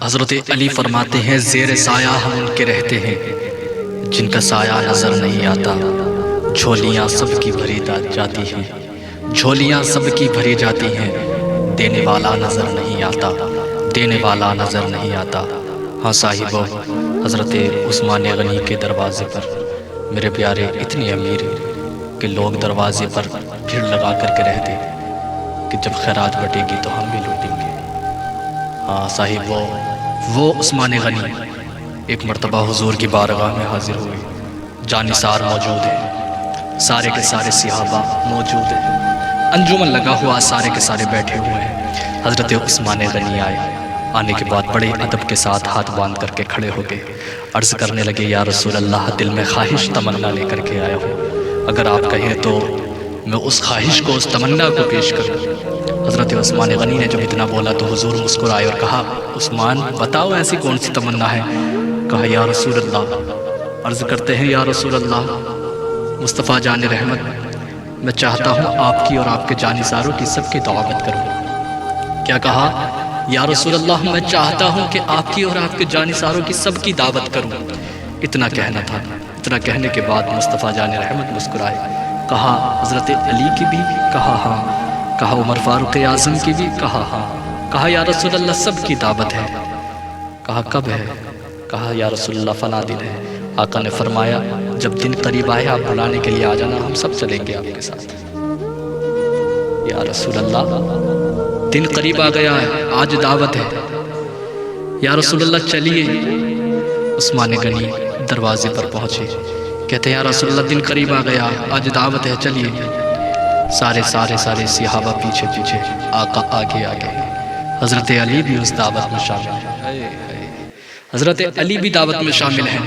حضرت علی فرماتے ہیں زیر سایہ ہم ان کے رہتے ہیں جن کا سایہ نظر نہیں آتا، جھولیاں سب کی بھری جاتی ہیں، جھولیاں سب کی بھری جاتی ہیں، دینے والا نظر نہیں آتا، دینے والا نظر نہیں آتا۔ ہاں صاحبو، حضرت عثمان غنی کے دروازے پر میرے پیارے اتنے امیر کہ لوگ دروازے پر بھیڑ لگا کر کے رہتے کہ جب خیرات بٹے گی تو ہم بھی لوٹیں گے۔ ہاں صاحبو، وہ عثمان غنی ایک مرتبہ حضور کی بارگاہ میں حاضر ہوئے، جانثار موجود ہیں، سارے کے سارے صحابہ موجود ہیں، انجمن لگا ہوا، سارے کے سارے بیٹھے ہوئے ہیں۔ حضرت عثمان غنی آنے کے بعد بڑے ادب کے ساتھ ہاتھ باندھ کر کے کھڑے ہو گئے، عرض کرنے لگے یا رسول اللہ، دل میں خواہش تمنا لے کر کے آیا ہوں، اگر آپ کہیں تو میں اس خواہش کو، اس تمنا کو پیش کروں۔ حضرت عثمان غنی نے جب اتنا بولا تو حضور مسکرائے اور کہا عثمان بتاؤ ایسی کون سی تمنا ہے؟ کہا یا رسول اللہ، عرض کرتے ہیں یا رسول اللہ مصطفیٰ جان رحمت، میں چاہتا ہوں آپ کی اور آپ کے جانثاروں کی سب کی دعوت کروں۔ کیا کہا؟ یا رسول اللہ میں چاہتا ہوں کہ آپ کی اور آپ کے جانثاروں کی سب کی دعوت کروں۔ اتنا کہنا تھا۔ اتنا کہنے کے بعد مصطفیٰ جان رحمت مسکرائے، کہا حضرت علی کی بھی؟ کہا ہاں۔ کہا عمر فاروق اعظم کی بھی؟ کہا ہاں۔ کہا یا رسول اللہ سب کی دعوت ہے؟ کہا کب ہے؟ کہا یا رسول اللہ فلاں دن ہے۔ آقا نے فرمایا جب دن قریب آئے آپ بلانے کے لیے آ جانا، ہم سب چلیں گے آپ کے ساتھ۔ یا رسول اللہ دن قریب آ گیا ہے، آج دعوت ہے۔ یا رسول اللہ چلیے۔ عثمان غنی دروازے پر پہنچے، کہتے ہیں یا رسول اللہ دن قریب آ گیا، آج دعوت ہے، چلیے۔ سارے صحابہ پیچھے پیچھے، آقا آگے آگے۔ حضرت علی بھی اس دعوت میں شامل ہے، حضرت علی بھی دعوت میں شامل ہیں،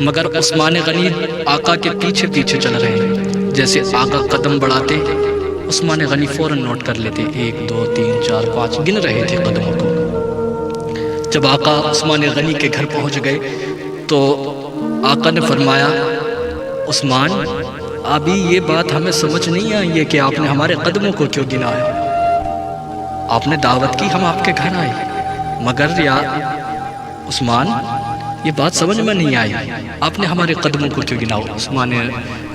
مگر عثمان غنی آقا کے پیچھے پیچھے چل رہے ہیں۔ جیسے آقا قدم بڑھاتے عثمان غنی فوراً نوٹ کر لیتے، 1 2 3 4 5 گن رہے تھے قدموں کو۔ جب آقا عثمان غنی کے گھر پہنچ گئے تو آقا نے فرمایا عثمان ابھی یہ بات ہمیں سمجھ نہیں آئی ہے کہ آپ نے ہمارے قدموں کو کیوں گنا ہے؟ آپ نے دعوت کی، ہم آپ کے گھر آئے، مگر یا عثمان یہ بات سمجھ میں نہیں آئی، آپ نے ہمارے قدموں کو کیوں گنا؟ عثمان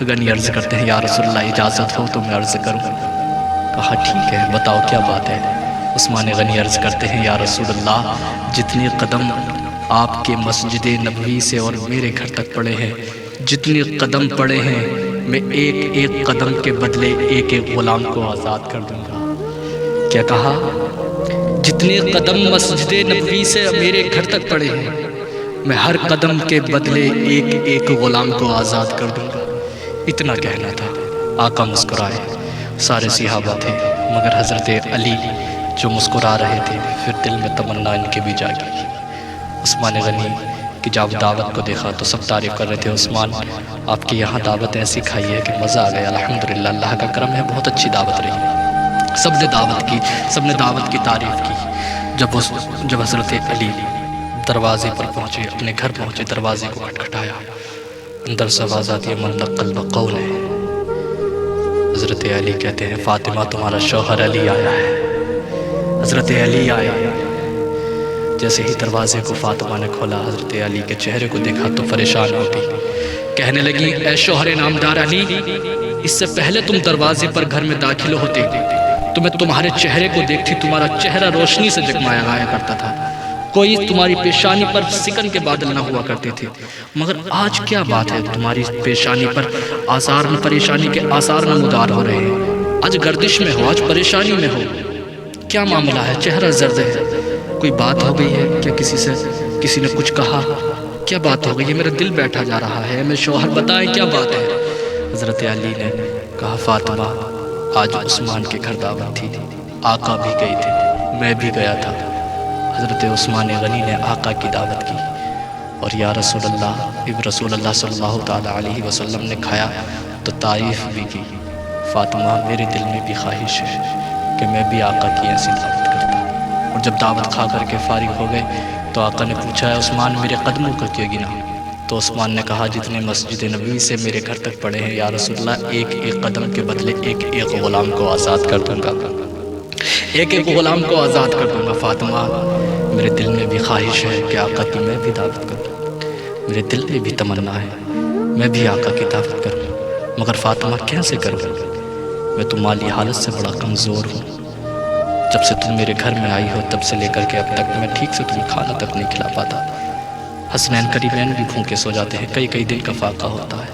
غنی عرض کرتے ہیں یا رسول اللہ اجازت ہو تو میں عرض کروں۔ کہا ٹھیک ہے بتاؤ کیا بات ہے؟ عثمان غنی عرض کرتے ہیں یا رسول اللہ جتنے قدم آپ کے مسجد نبوی سے اور میرے گھر تک پڑے ہیں، جتنے قدم پڑے ہیں، میں ایک ایک قدم کے بدلے ایک ایک غلام کو آزاد کر دوں گا۔ کیا کہا؟ جتنے قدم مسجد نبوی سے میرے گھر تک پڑے ہیں، میں ہر قدم کے بدلے ایک ایک غلام کو آزاد کر دوں گا۔ اتنا کہنا تھا۔ آقا مسکرائے، سارے صحابہ تھے مگر حضرت علی جو مسکرا رہے تھے، پھر دل میں تمنا ان کے بھی جاگی۔ عثمان غنی کی جب دعوت کو دیکھا تو سب تعریف کر رہے تھے، عثمان آپ کے یہاں دعوت ایسی کھائی ہے کہ مزہ آ گیا، الحمدللہ اللہ کا کرم ہے، بہت اچھی دعوت رہی۔ سب نے دعوت کی، سب نے دعوت کی تعریف کی۔ جب حضرت علی دروازے پر پہنچے، اپنے گھر پہنچے، دروازے کو کھٹکھٹایا، اندر سے آواز آتی ہے من قلب قول ہے۔ حضرت علی کہتے ہیں فاطمہ تمہارا شوہر علی آیا ہے۔ حضرت علی آئے، جیسے ہی دروازے کو فاطمہ نے کھولا، حضرت علی کے چہرے کو دیکھا تو پریشان ہو گئی، کہنے لگی اے شوہر نامدار علی، اس سے پہلے تم دروازے پر گھر میں داخل ہوتے تو میں تمہارے چہرے کو دیکھتی، تمہارا چہرہ روشنی سے جگمگایا کرتا تھا، کوئی تمہاری پیشانی پر سکن کے بادل نہ ہوا کرتے تھے، مگر آج کیا بات ہے تمہاری پیشانی پر آثار میں پریشانی کے آثار نمودار ہو رہے ہیں؟ آج گردش میں ہو، آج پریشانی میں ہو، کیا معاملہ ہے؟ چہرہ زرد ہے، کوئی بات ہو گئی ہے کیا؟ کسی نے کچھ کہا؟ کیا بات ہو گئی ہے؟ میرا دل بیٹھا جا رہا ہے، میں شوہر بتائیں کیا بات ہے؟ حضرت علی نے کہا فاطمہ آج عثمان کے گھر دعوت تھی، آقا بھی گئے تھے، میں بھی گیا تھا۔ حضرت عثمان غنی نے آقا کی دعوت کی اور یا رسول اللہ صلی اللہ تعالیٰ علیہ وسلم نے کھایا تو تعریف بھی کی۔ فاطمہ میرے دل میں بھی خواہش ہے کہ میں بھی آقا کی ایسی دعوت کرتا۔ اور جب دعوت کھا کر کے فارغ ہو گئے تو آقا نے پوچھا ہے عثمان میرے قدموں کو کیوں گنا؟ تو عثمان نے کہا جتنے مسجد نبوی سے میرے گھر تک پڑے ہیں یا رسول اللہ ایک ایک قدم کے بدلے ایک ایک غلام کو آزاد کر دوں گا، ایک ایک غلام کو آزاد کر دوں گا۔ فاطمہ میرے دل میں بھی خواہش ہے کہ آقا کی میں بھی دعوت کروں، میرے دل میں بھی تمنا ہے میں بھی آقا کی دعوت کروں، مگر فاطمہ کیسے کروں؟ میں تو مالی حالت سے بڑا کمزور ہوں، جب سے تم میرے گھر میں آئی ہو تب سے لے کر کے اب تک میں ٹھیک سے تمہیں کھانا تک نہیں کھلا پاتا۔ حسنین قریبین بھی بھوکے سو جاتے ہیں، کئی دن کا فاقہ ہوتا ہے۔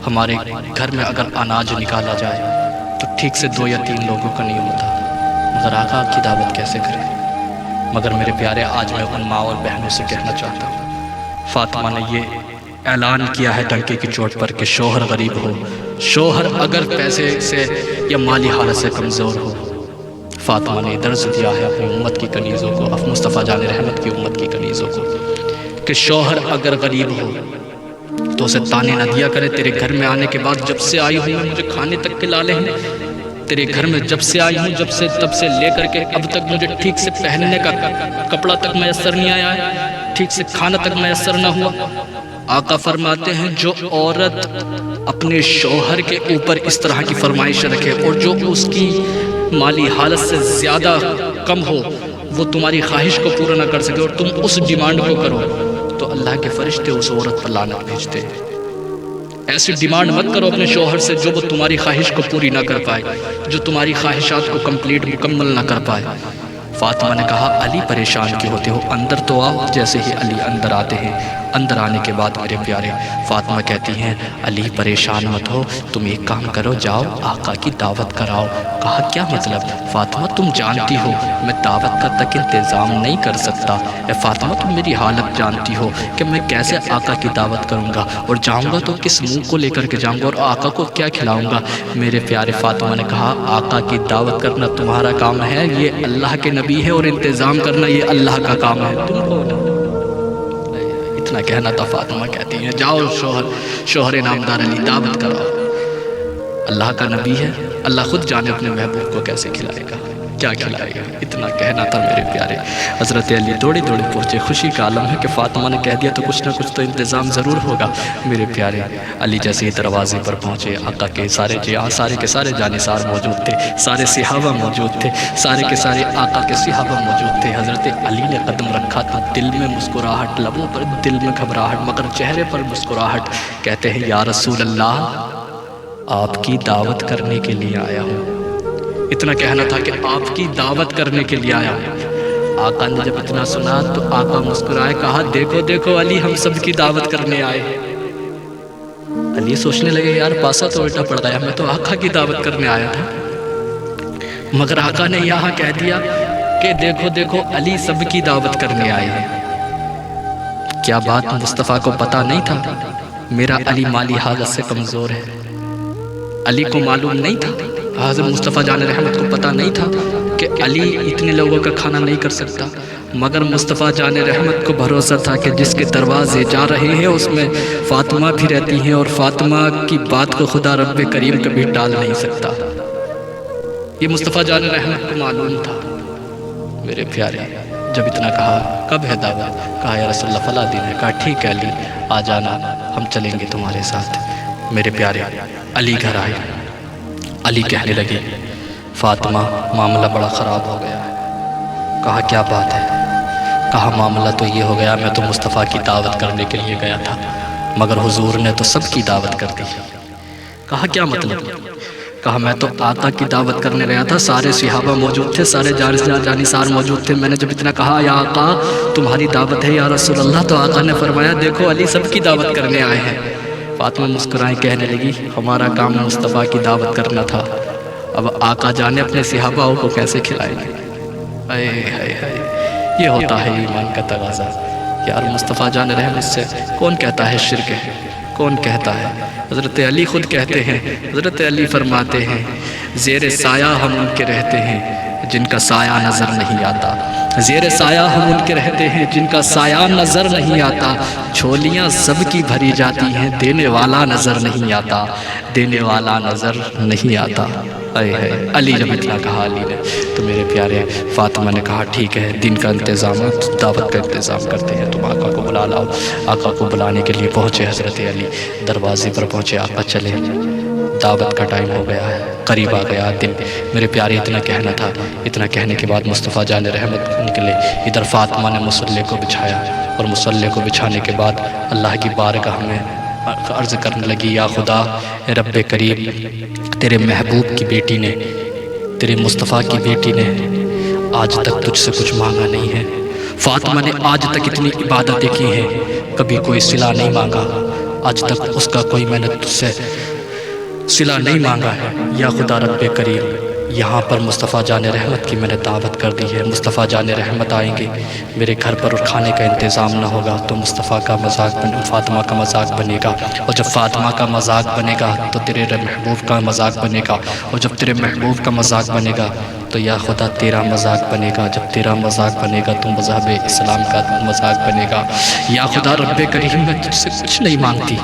ہمارے گھر میں اگر اناج نکالا جائے تو ٹھیک سے 2 یا 3 لوگوں کا نہیں ہوتا، مگر آقا کی دعوت کیسے کریں؟ مگر میرے پیارے، آج میں ان ماں اور بہنوں سے کہنا چاہتا ہوں، فاطمہ نے یہ اعلان کیا ہے ڈنکے کی چوٹ پر کہ شوہر غریب ہو، شوہر اگر پیسے سے یا مالی حالت سے کمزور ہو، فاطمہ نے درس دیا ہے اپنی امت کی کنیزوں کو، مصطفیٰ جان رحمت کی امت کی کنیزوں کو، کہ شوہر اگر غریب ہو تو اسے تانے نہ دیا کرے۔ تیرے گھر میں آنے کے بعد جب سے آئی ہوں مجھے کھانے تک کے لالے ہیں، تیرے گھر میں جب سے آئی ہوں تب سے لے کر کے اب تک مجھے ٹھیک سے پہننے کا کپڑا تک میسر نہیں آیا ہے، ٹھیک سے کھانا تک میسر نہ ہوا۔ آقا فرماتے ہیں جو عورت اپنے شوہر کے اوپر اس طرح کی فرمائش رکھے اور جو اس کی مالی حالت سے زیادہ کم ہو، وہ تمہاری خواہش کو پورا نہ کر سکے اور تم اس ڈیمانڈ کو کرو، تو اللہ کے فرشتے اس عورت پر لعنت بھیجتے ہیں۔ ایسی ڈیمانڈ مت کرو اپنے شوہر سے جو وہ تمہاری خواہش کو پوری نہ کر پائے، جو تمہاری خواہشات کو مکمل نہ کر پائے۔ فاطمہ نے کہا علی پریشان کیوں ہوتے ہو، اندر تو آؤ۔ جیسے ہی علی اندر آتے ہیں، اندر آنے کے بعد میرے پیارے، فاطمہ کہتی ہیں علی پریشان مت ہو، تم ایک کام کرو، جاؤ آقا کی دعوت کراؤ۔ کہا کیا مطلب؟ فاطمہ تم جانتی ہو میں دعوت کا تک انتظام نہیں کر سکتا۔ اے فاطمہ تم میری حالت جانتی ہو کہ میں کیسے آقا کی دعوت کروں گا، اور جاؤں گا تو کس منہ کو لے کر کے جاؤں گا اور آقا کو کیا کھلاؤں گا؟ میرے پیارے، فاطمہ نے کہا آقا کی دعوت کرنا تمہارا کام ہے، یہ اللہ کے نبی ہے، اور انتظام کرنا یہ اللہ کا کام ہے، تم کو اتنا کہنا تھا۔ فاطمہ کہتی ہیں جاؤ شوہر نامدار علی دعوت کراؤ، اللہ کا نبی ہے، اللہ خود جانے اپنے محبوب کو کیسے کھلائے گا، کیا کھلائے گا، اتنا کہنا تھا میرے پیارے۔ حضرت علی دوڑے پہنچے، خوشی کا عالم ہے کہ فاطمہ نے کہہ دیا تو کچھ نہ کچھ تو انتظام ضرور ہوگا۔ میرے پیارے، علی جیسے ہی دروازے پر پہنچے، آقا کے سارے کے سارے جانثار موجود تھے، سارے صحابہ موجود تھے، سارے کے سارے آقا کے صحابہ موجود تھے۔ حضرت علی نے قدم رکھا تھا، دل میں مسکراہٹ، لبوں پر دل میں گھبراہٹ، مگر چہرے پر مسکراہٹ۔ کہتے ہیں یا رسول اللہ آپ کی دعوت کرنے کے لیے آیا ہوں۔ اتنا کہنا تھا کہ آپ کی دعوت کرنے کے لیے آیا ہوں۔ آقا نے جب اتنا سنا تو آقا مسکرائے، کہا دیکھو علی ہم سب کی دعوت کرنے آئے۔ علی سوچنے لگے یار پاسا تو الٹا پڑ گیا، میں تو آقا کی دعوت کرنے آیا تھا، مگر آقا نے یہاں کہہ دیا کہ دیکھو علی سب کی دعوت کرنے آئے ہیں۔ کیا بات مصطفیٰ کو پتا نہیں تھا میرا علی مالی حالت سے کمزور ہے؟ علی کو معلوم نہیں تھا، حضرت مصطفیٰ جان رحمت کو پتا نہیں تھا کہ علی اتنے لوگوں کا کھانا نہیں کر سکتا، مگر مصطفیٰ جان رحمت کو بھروسہ تھا کہ جس کے دروازے جا رہے ہیں اس میں فاطمہ بھی رہتی ہیں، اور فاطمہ کی بات کو خدا رب کریم کبھی ٹال نہیں سکتا۔ یہ مصطفیٰ جان رحمت کو معلوم تھا۔ میرے پیارے، جب اتنا کہا کب ہے دعوت؟ کہا یا رسول اللہ فلاں دن ہے۔ کہا ٹھیک ہے علی آ جانا، ہم چلیں گے تمہارے ساتھ۔ میرے پیارے، علی گھر آئے، علی کہنے لگے فاطمہ معاملہ بڑا خراب ہو گیا ہے۔ کہا کیا بات ہے؟ کہا معاملہ تو یہ ہو گیا، میں تو مصطفیٰ کی دعوت کرنے کے لیے گیا تھا، مگر حضور نے تو سب کی دعوت کر دی۔ کہا کیا مطلب؟ کہا میں تو آقا کی دعوت کرنے گیا تھا، سارے صحابہ موجود تھے، سارے جانثار موجود تھے، میں نے جب اتنا کہا یا آقا تمہاری دعوت ہے یا رسول اللہ، تو آقا نے فرمایا دیکھو علی سب کی دعوت کرنے آئے ہیں۔ فاطمہ مسکرائیں کہنے لگی ہمارا کام مصطفیٰ کی دعوت کرنا تھا، اب آقا جانے اپنے صحابہ کو کیسے کھلائیں گے۔ یہ ہوتا ہے ایمان کا تقاضا۔ یار مصطفیٰ جان رحمت سے کون کہتا ہے شرک ہے، کون کہتا ہے؟ حضرت علی خود کہتے ہیں، حضرت علی فرماتے ہیں زیر سایہ ہم ان کے رہتے ہیں جن کا سایہ نظر نہیں آتا، زیر سایہ ہم ان کے رہتے ہیں جن کا سایہ نظر نہیں آتا، جھولیاں سب کی بھری جاتی ہیں دینے والا نظر نہیں آتا، دینے والا نظر نہیں آتا۔ علی جب اتنا کہا علی نے تو میرے پیارے فاطمہ نے کہا ٹھیک ہے دن کا انتظام، دعوت کا انتظام کرتے ہیں، تم آقا کو بلا لاؤ۔ آقا کو بلانے کے لیے پہنچے حضرت علی، دروازے پر پہنچے، آقا چلے، دعوت کا ٹائم ہو گیا ہے۔ قریب آ گیا دل۔ میرے پیارے اتنا کہنا تھا، اتنا کہنے کے بعد مصطفیٰ جان رحمت نکلے۔ ادھر فاطمہ نے مصلی کو بچھایا، اور مصلی کو بچھانے کے بعد اللہ کی بارگاہ میں عرض کرنے لگی، یا خدا اے رب کریم، تیرے محبوب کی بیٹی نے، تیرے مصطفیٰ کی بیٹی نے آج تک تجھ سے کچھ مانگا نہیں ہے۔ فاطمہ نے آج تک اتنی عبادتیں کی ہیں، کبھی کوئی صلہ نہیں مانگا، آج تک اس کا کوئی میں نے تجھ سے صلہ نہیں مانگا ہے۔ یا خدا رب کریم، یہاں پر مصطفیٰ جان رحمت کی میں نے دعوت کر دی ہے، مصطفیٰ جان رحمت آئیں گے میرے گھر پر اور کھانے کا انتظام نہ ہوگا تو مصطفیٰ کا مذاق فاطمہ کا مذاق بنے گا، اور جب فاطمہ کا مذاق بنے گا تو تیرے محبوب کا مذاق بنے گا، اور جب تیرے محبوب کا مذاق بنے گا تو یا خدا تیرا مذاق بنے گا، جب تیرا مذاق بنے گا تو مذہب اسلام کا مذاق بنے گا۔ یا خدا رب کریم، میں تجھ سے کچھ نہیں مانگتی،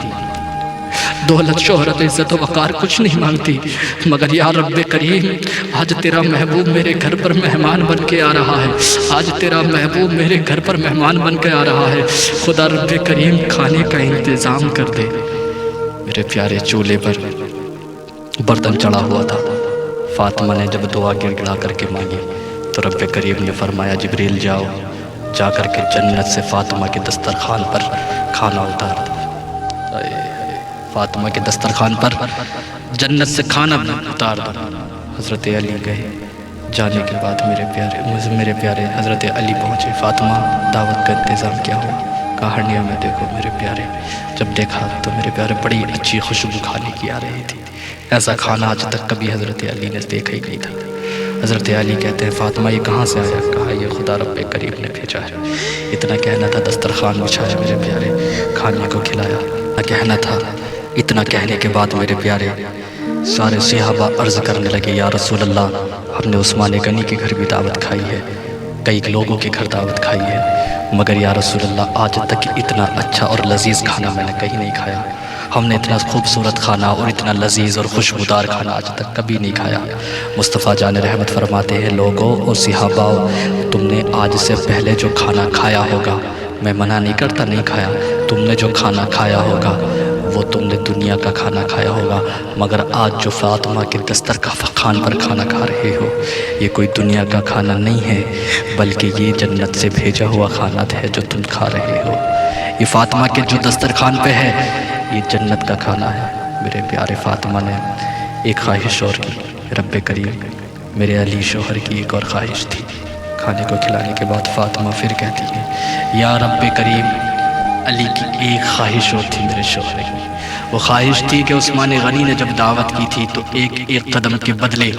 دولت شہرت عزت و وقار کچھ نہیں مانگتی، مگر یا رب کریم آج تیرا محبوب میرے گھر پر مہمان بن کے آ رہا ہے، آج تیرا محبوب میرے گھر پر مہمان بن کے آ رہا ہے، خدا رب کریم کھانے کا انتظام کر دے۔ میرے پیارے چولہے پر برتن چڑھا ہوا تھا، فاطمہ نے جب دعا گڑ گڑا کر کے مانگی تو رب کریم نے فرمایا، جبریل جاؤ، جا کر کے جنت سے فاطمہ کے دسترخوان پر کھانا اتار دو۔ فاطمہ کے دسترخوان پر جنت سے کھانا اتار دو۔ حضرت علی گئے، جانے کے بعد میرے پیارے حضرت علی پہنچے، فاطمہ دعوت کا انتظام کیا ہوا؟ کہانیاں میں دیکھو میرے پیارے، جب دیکھا تو میرے پیارے بڑی اچھی خوشبو کھانے کی آ رہی تھی، ایسا کھانا آج تک کبھی حضرت علی نے دیکھا ہی نہیں تھا۔ حضرت علی کہتے ہیں، فاطمہ یہ کہاں سے آیا؟ کہا یہ خدا رب کریم نے بھیجا ہے۔ اتنا کہنا تھا، دسترخوان بچھایا میرے پیارے، کھانے کو کھلایا، کہنا تھا۔ اتنا کہنے کے بعد میرے پیارے سارے صحابہ عرض کرنے لگے، یا رسول اللہ، ہم نے عثمان غنی کے گھر بھی دعوت کھائی ہے، کئی لوگوں کے گھر دعوت کھائی ہے، مگر یا رسول اللہ آج تک اتنا اچھا اور لذیذ کھانا میں نے کہیں نہیں کھایا، ہم نے اتنا خوبصورت کھانا اور اتنا لذیذ اور خوشبودار کھانا آج تک کبھی نہیں کھایا۔ مصطفیٰ جان رحمت فرماتے ہیں، لوگوں اور صحابہ، تم نے آج سے پہلے جو کھانا کھایا ہوگا، میں منع نہیں کرتا نہیں کھایا، تم نے جو کھانا کھایا ہوگا وہ تم نے دنیا کا کھانا کھایا ہوگا، مگر آج جو فاطمہ کے دسترخوان پر کھانا کھا رہے ہو یہ کوئی دنیا کا کھانا نہیں ہے، بلکہ یہ جنت سے بھیجا ہوا کھانا ہے جو تم کھا رہے ہو۔ یہ فاطمہ کے جو دسترخوان پہ ہے یہ جنت کا کھانا ہے۔ میرے پیارے فاطمہ نے ایک خواہش اور کی، رب کریم میرے علی شوہر کی ایک اور خواہش تھی۔ کھانے کو کھلانے کے بعد فاطمہ پھر کہتی ہے، یا رب کریم علی کی ایک خواہش اور تھی میرے شوہر کی، وہ خواہش تھی کہ عثمان غنی نے جب دعوت کی تھی تو ایک ایک قدم کے بدلے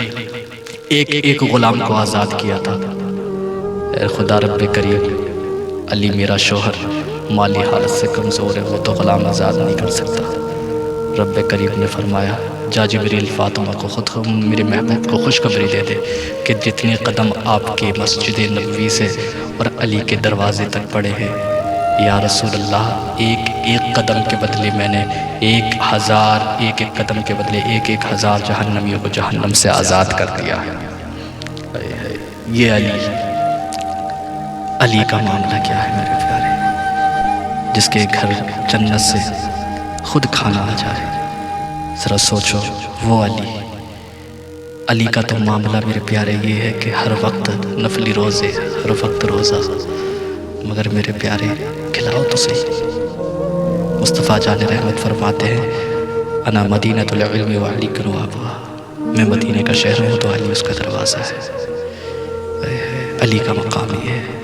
ایک ایک غلام کو آزاد کیا تھا۔ اے خدا رب کریم، علی میرا شوہر مالی حالت سے کمزور ہے، وہ تو غلام آزاد نہیں کر سکتا۔ رب کریم نے فرمایا، جا جبریل فاطمہ کو خود میرے محبوب کو خوشخبری دے دے کہ جتنے قدم آپ کے مسجد نبوی سے اور علی کے دروازے تک پڑے ہیں، یا رسول اللہ ایک ایک قدم کے بدلے میں نے ایک ایک قدم کے بدلے ایک ہزار جہنمیوں کو جہنم سے آزاد کر دیا ہے۔ یہ علی کا معاملہ کیا ہے میرے پیارے، جس کے گھر جنت سے خود کھانا آ جائے، ذرا سوچو وہ علی کا تو معاملہ میرے پیارے یہ ہے کہ ہر وقت نفلی روزے، ہر وقت روزہ، مگر میرے پیارے کھلاؤ تو صحیح۔ مصطفیٰ جان رحمت فرماتے ہیں، انا مدینۃ العلم وعلی ابوابها، میں مدینے کا شہر ہوں تو علی اس کا دروازہ ہے۔ علی کا مقام یہ ہے۔